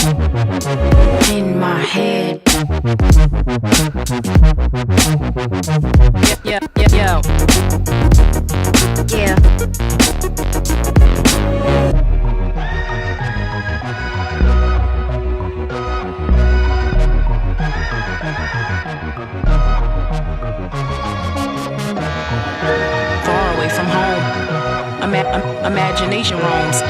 in my head. Yeah, yeah, yeah, yeah. Far away from home, imagination roams.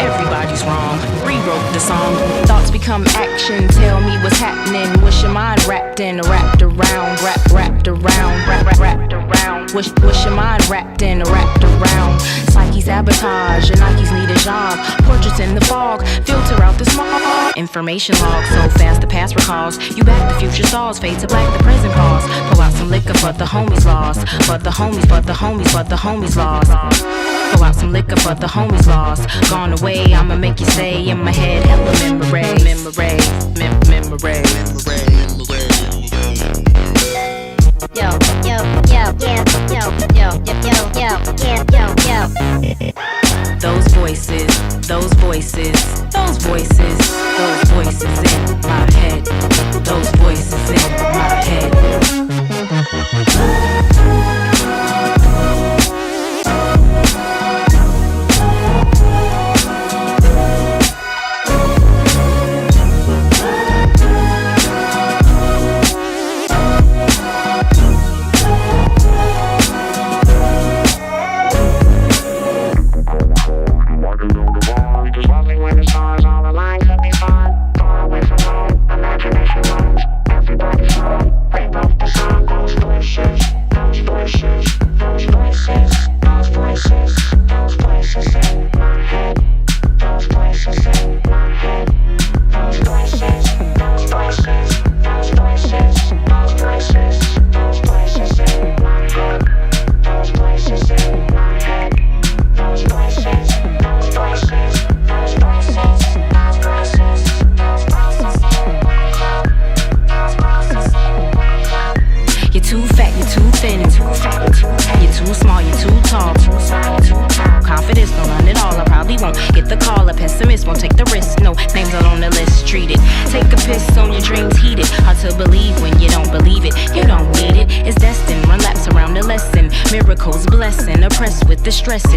Everybody's wrong. Rewrote the song. Thoughts become action. Tell me what's happening. Wish your mind wrapped in, wrapped around, wrapped around, wrapped around. Wish your mind wrapped in, wrapped around. Psyche sabotage. Your Nikes need a job. Portraits in the fog. Filter out the smog. Information log so fast the past recalls. You back the future stalls. Fade to black the present calls. Pull out some liquor but the homies lost. But the homies lost. Pull out some liquor but the homies lost. Gone away, I'ma make you stay in my head. Hella memories. Yo, yo, yo, yeah, yo, yo, yo, yo, yeah, yo, yo. Those voices in my head. Those voices in my head.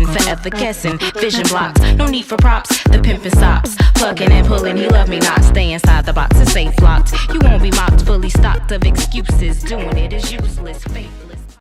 Forever guessing, vision blocks, no need for props. The pimpin' stops, plugging and pulling. He love me not. Stay inside the box, it's safe locked. You won't be mocked, fully stocked of excuses. Doing it is useless, faithless.